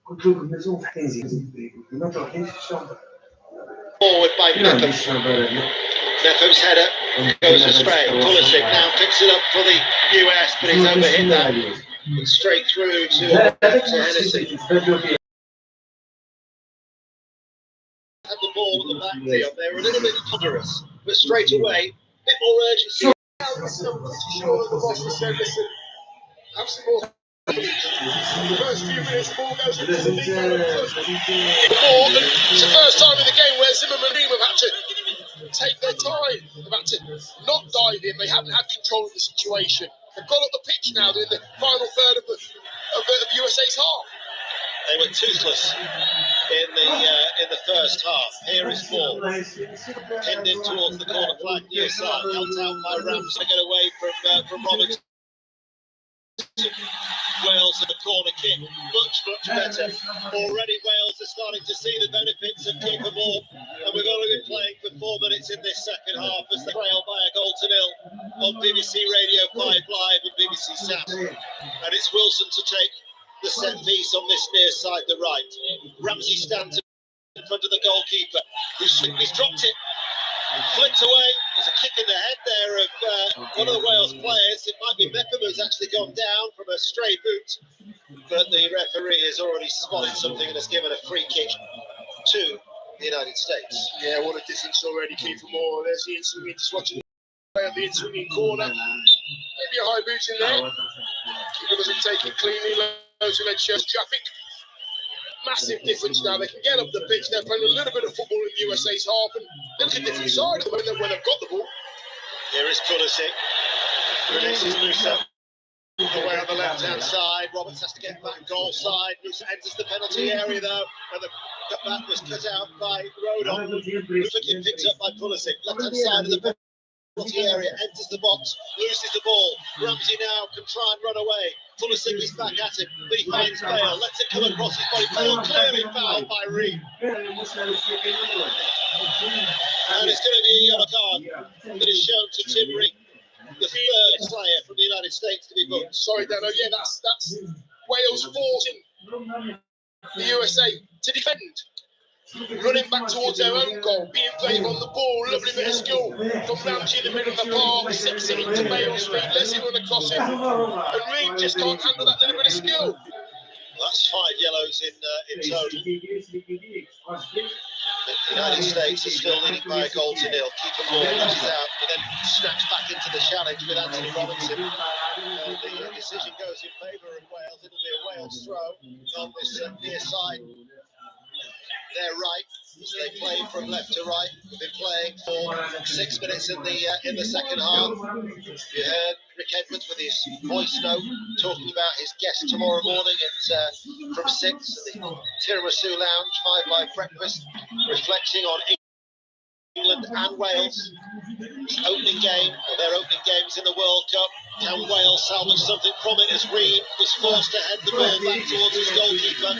Forward by Mepham. Mepham's header goes astray. Pulisic now picks it up for the US, but he's overhit that. And straight through to Hennessy. Had the ball at the backfield. They were a little bit ponderous, but straight away, a bit more urgency. I'm pretty sure that the boss has said, listen, have some more. The first few minutes, the ball goes into the big man. It's the first time in the game where Zimmerman and Ream have had to take their time. They've had to not dive in. They haven't had control of the situation. They've got up the pitch now. They're in the final third of the USA's half. They were toothless in the first half. Here is Moore, pinned in towards the corner flag near side, helped out by Rams to get away from Roberts. Wales at the corner kick, much better. Already Wales are starting to see the benefits of keeper Moore, and we've only been playing for 4 minutes in this second half as they trail by a goal to nil on BBC Radio 5 Live and BBC Sound. And it's Wilson to take the set piece on this near side, the right. Ramsey stands in front of the goalkeeper. He's dropped it, flicked away. There's a kick in the head there of one of the Wales players. It might be Mepham who's actually gone down from a stray boot, but the referee has already spotted something and has given a free kick to the United States. Yeah, what a difference already, keeper Moore. There's the in-swinging, just watching the in-swinging corner. Maybe a high boot in there. Keeper doesn't take it cleanly. Loads of leg shows traffic. Massive difference now. They can get up the pitch. They're playing a little bit of football in the USA's half, and look at a different side of them when they've got the ball. Here is Pulisic. Releases Musa. Away on the left-hand side. Roberts has to get back goal side. Musa enters the penalty area though, and the cutback was cut out by Rodon. Musa picked up by Pulisic. Left-hand side of the penalty area, enters the box, loses the ball. Ramsey now can try and run away. Pulisic is back at him, but he finds Bale, lets it come across his body. Bale clearly fouled by Ream. And it's going to be a yellow card that is shown to Tim Ream, the third player from the United States to be booked. Sorry, Dano. Yeah, that's Wales forcing the USA to defend. Running back towards their own goal, being brave on the ball, lovely bit of skill from Ramsey in the middle of the park, slips it into Bale's feet, lets him run across him, and Ream just can't handle that little bit of skill. That's 5 yellows in total. The United States is still leading by a goal to nil. Keeper Moore reaches out and then snaps back into the challenge with Anthony Robinson. The decision goes in favour of Wales. It'll be a Wales throw on this near side. Their right, as they play from left to right. We've been playing for 6 minutes in the second half. You heard Rick Edwards with his voice note talking about his guest tomorrow morning from 6 at the Tiramisu Lounge, 5 Live Breakfast, reflecting on England and Wales. Opening game, or their opening games in the World Cup. Can Wales salvage something from it as Ream was forced to head the ball back towards his goalkeeper?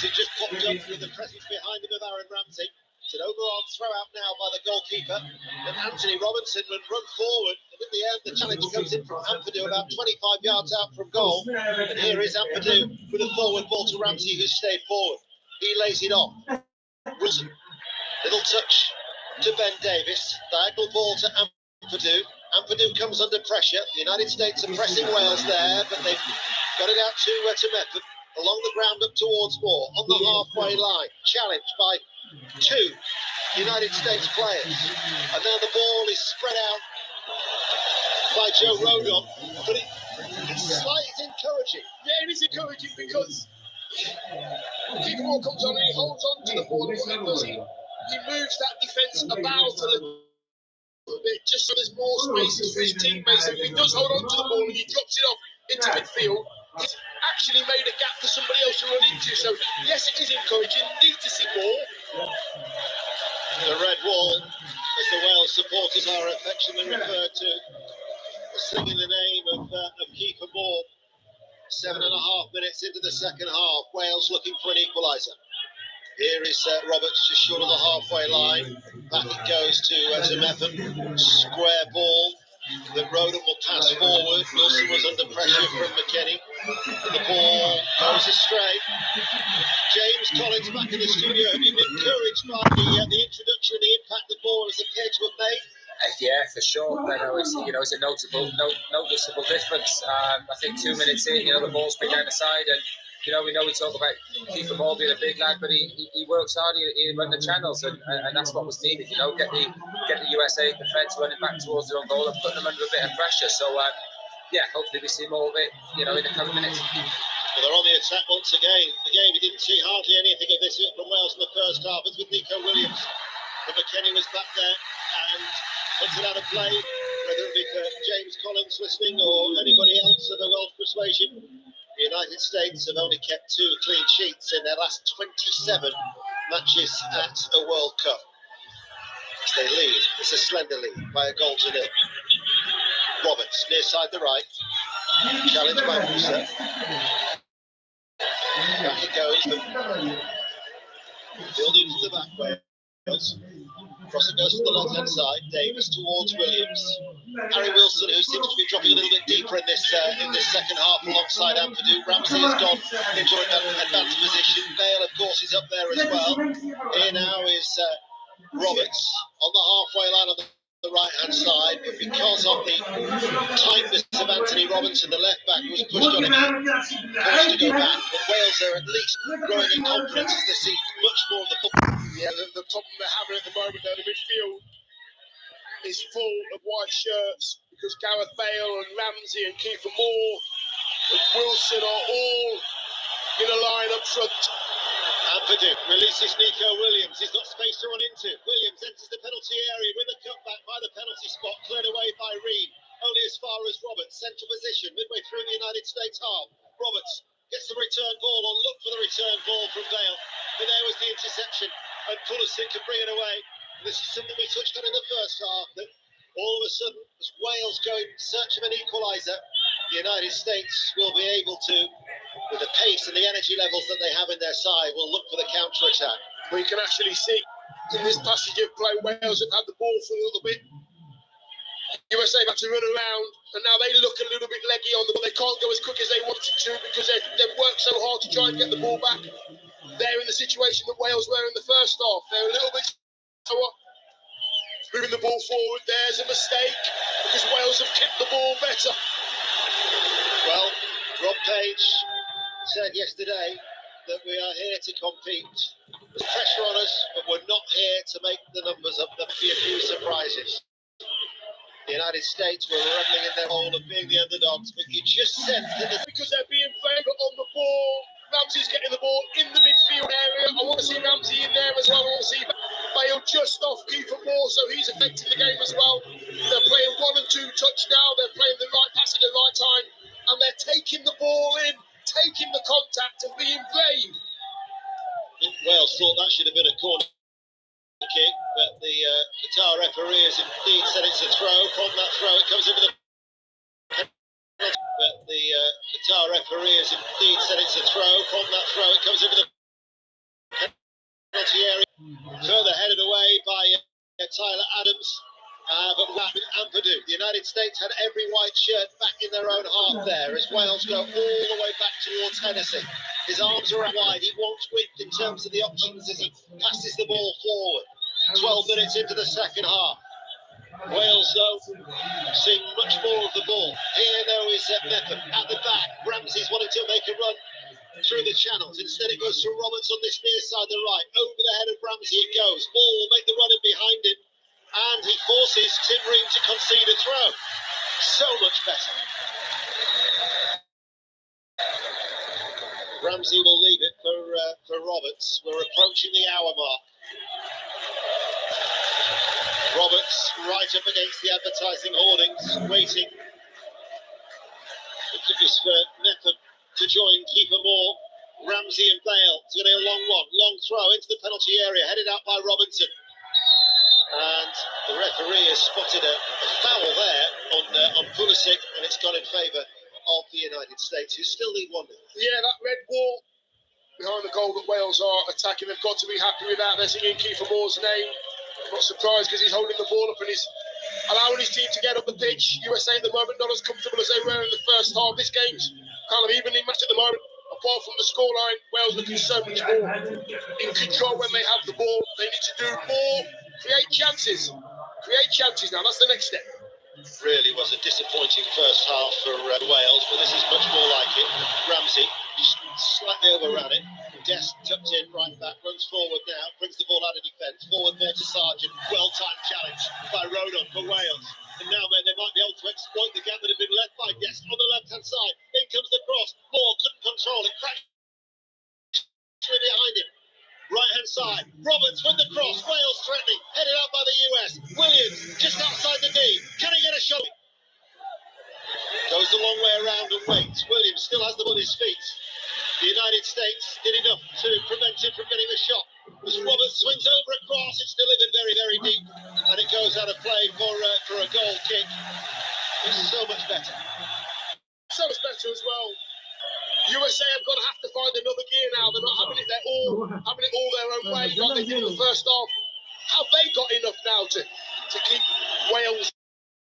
He just popped up with the presence behind him of Aaron Ramsey. It's an overarm throw out now by the goalkeeper. And Anthony Robinson would run forward. And in the end, the challenge comes in from Ampadu about 25 yards out from goal. And here is Ampadu with a forward ball to Ramsey, who stayed forward. He lays it off. Wilson, little touch to Ben Davis. Diagonal ball to Ampadu. Ampadu comes under pressure. The United States are pressing Wales there, but they've got it out to Mepham. Along the ground up towards Moore, on the halfway line, challenged by 2 United States players. And now the ball is spread out by Joe Rodon, but it's slightly encouraging. Yeah, it is encouraging because Keeper Moore comes on and he holds on to the ball. And what he does, he moves that defence about a little bit, just so there's more spaces for his teammates. And if he does hold on to the ball and he drops it off into midfield, it's actually made a gap for somebody else to run into. So yes, it is encouraging. Need to see more. The red wall, as the Wales supporters are affectionately referred to, singing the name of Keeper Moore. 7.5 minutes into the second half, Wales looking for an equaliser. Here is Roberts just short of the halfway line. Back it goes to Mepham. Square ball that Rodon will pass forward. Wilson was under pressure from McKennie. The ball goes astray. James Collins back in the studio. Have you been encouraged by the introduction, the impact the ball as appeared to have made? Yeah, for sure. I know it's it's a noticeable difference. I think 2 minutes in, the ball's been down the side, and we talk about Kiefer Moore being a big lad, but he works hard. He runs the channels, and that's what was needed. Get the USA defence running back towards their own goal and putting them under a bit of pressure. So hopefully we see more of it, in the coming minutes. Well, they're on the attack once again. The game, we didn't see hardly anything of this from Wales in the first half. It's with Nico Williams. But McKennie was back there and puts it out of play, whether it be for James Collins listening or anybody else of the Welsh persuasion. The United States have only kept 2 clean sheets in their last 27 matches at a World Cup. As they lead, it's a slender lead by a goal to nil. Roberts, near side the right. Challenged by Musa. Back it goes. Building to the back. Wales. Cross it goes to the left hand side. Davis towards Williams. Harry Wilson, who seems to be dropping a little bit deeper in this second half alongside Ampadu. Ramsey has gone into an advanced position. Bale, of course, is up there as well. Here now is Roberts on the halfway line on the right-hand side, but because of the tightness of Anthony Robinson, the left-back was pushed on him, forced to go back. But Wales are at least growing in confidence as they see much more of the football. Yeah, the problem they're having at the moment, though, the midfield is full of white shirts because Gareth Bale and Ramsey and Kiefer Moore and Wilson are all in a line up front. Ampadu releases Nico Williams. He's got space to run into. Williams enters the penalty area with a cutback by the penalty spot, cleared away by Reed. Only as far as Roberts, central position, midway through the United States half. Roberts gets the return ball on, look for the return ball from Bale. But there was the interception, and Pulisic could bring it away. This is something we touched on in the first half, that all of a sudden, as Wales go in search of an equaliser, the United States will be able to, with the pace and the energy levels that they have in their side, will look for the counter-attack. We can actually see in this passage of play, Wales have had the ball for a little bit. USA have had to run around, and now they look a little bit leggy on the ball. They can't go as quick as they wanted to because they've worked so hard to try and get the ball back. They're in the situation that Wales were in the first half. They're a little bit slower, moving the ball forward. There's a mistake because Wales have kicked the ball better. Well, Rob Page said yesterday that we are here to compete. There's pressure on us, but we're not here to make the numbers up. There'll be a few surprises. The United States were reveling in their role of being the underdogs, but you just said that because they're being favourite on the ball. Ramsey's getting the ball in the midfield area. I want to see Ramsey in there as well. I want to see Bale just off Kiefer Moore, so he's affecting the game as well. They're playing 1 and 2 touch now. They're playing the right pass at the right time, and they're taking the ball in, taking the contact and being brave. Wales thought that should have been a corner kick, but the Qatar referee has indeed said it's a throw. From that throw, it comes into the but the Qatar referee has indeed said it's a throw. From that throw, it comes into the penalty area. Further headed away by Tyler Adams. But Ampadu, the United States had every white shirt back in their own half there as Wales go all the way back towards Hennessy. His arms are out wide. He wants width in terms of the options as he passes the ball forward. 12 minutes into the second half. Wales, though, seeing much more of the ball. Here, though, is Method at the back. Ramsey's wanting to make a run through the channels. Instead, it goes to Roberts on this near side, the right. Over the head of Ramsey it goes. Ball will make the run in behind him. And he forces Tim Ream to concede a throw. So much better. Ramsey will leave it for Roberts. We're approaching the hour mark. Roberts right up against the advertising hoardings, waiting. It is for Method to join Kiefer Moore. Ramsey and Bale. It's going to be a long one. Long throw into the penalty area, headed out by Robinson. And the referee has spotted a foul there on Pulisic, and it's gone in favour of the United States, who still lead 1-0. Yeah, that red wall behind the goal that Wales are attacking, they've got to be happy with that. They're singing Kiefer Moore's name. I'm not surprised because he's holding the ball up and he's allowing his team to get up the pitch. USA at the moment not as comfortable as they were in the first half. This game's kind of evenly matched at the moment. I apart from the scoreline, Wales looking so much more in control when they have the ball. They need to do more, create chances. Create chances now, that's the next step. Really was a disappointing first half for Wales, but this is much more like it. Ramsey slightly overran it. Dest tucked in right back, runs forward now, brings the ball out of defence. Forward ball to Sargent. Well-timed challenge by Rodon for Wales. And now they might be able to exploit the gap that had been left by Dest on the left-hand side. In comes the cross. Moore couldn't control it. Crashed behind him. Right-hand side. Roberts with the cross. Wales threatening. Headed out by the US. Williams just outside the knee. Can he get a shot? Goes the long way around and waits. Williams still has the ball at his feet. The United States did enough to prevent him from getting the shot. As Roberts swings over across, it's delivered very, very deep. And it goes out of play for a goal kick. It's so much better. So much better as well. USA have got to have to find another gear now. They're not having it. They're all having it all their own way, like they did in the first half. Have they got enough now to keep Wales?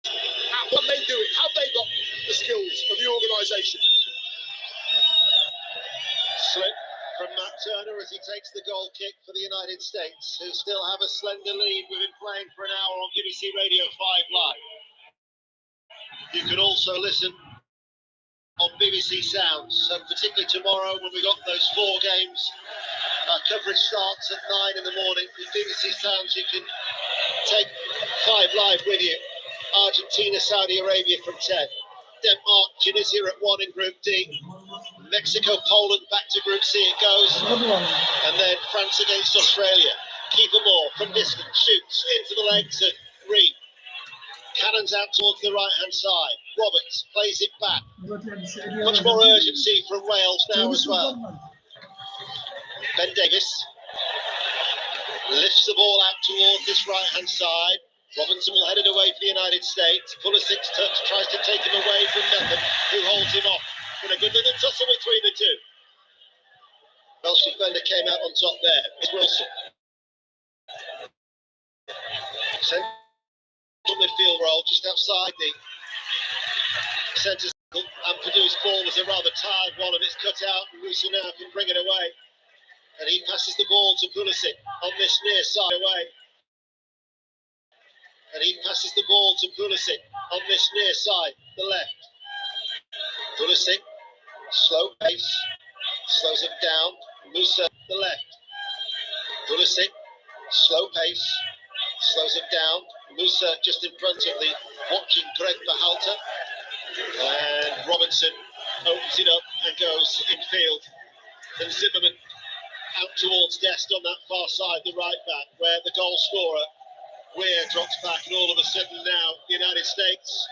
How can they do it? Have they got the skills of the organisation? Slip from Matt Turner as he takes the goal kick for the United States, who still have a slender lead. We've been playing for an hour on BBC Radio 5 Live. You can also listen on BBC Sounds, so particularly tomorrow when we got those 4 games. Coverage starts at 9 in the morning. With BBC Sounds, you can take 5 Live with you. Argentina, Saudi Arabia from 10. Denmark, Tunisia at 1 in Group D. Mexico, Poland, back to Group C it goes. And then France against Australia. Keeper Moore from distance, shoots into the legs of Reed. Cannons out towards the right-hand side. Roberts plays it back. Much more urgency from Wales now as well. Ben Davies lifts the ball out towards this right-hand side. Robinson will head it away for the United States. Pulisic's touch tries to take him away from Beckham, who holds him off. But a good little tussle between the two. Welsh defender came out on top there. It's Wilson. Central midfield role just outside the centre circle. And Purdue's ball was a rather tired one, and it's cut out. And Russo now can bring it away. And he passes the ball to Pulisic on this near side away. And he passes the ball to Pulisic on this near side, the left. Pulisic, slow pace, slows it down. Musa, the left. Pulisic, slow pace, slows it down. Musa just in front of the watching Greg Berhalter. And Robinson opens it up and goes infield. And Zimmerman out towards Dest on that far side, the right back, where the goal scorer, Weir, drops back, and all of a sudden now the United States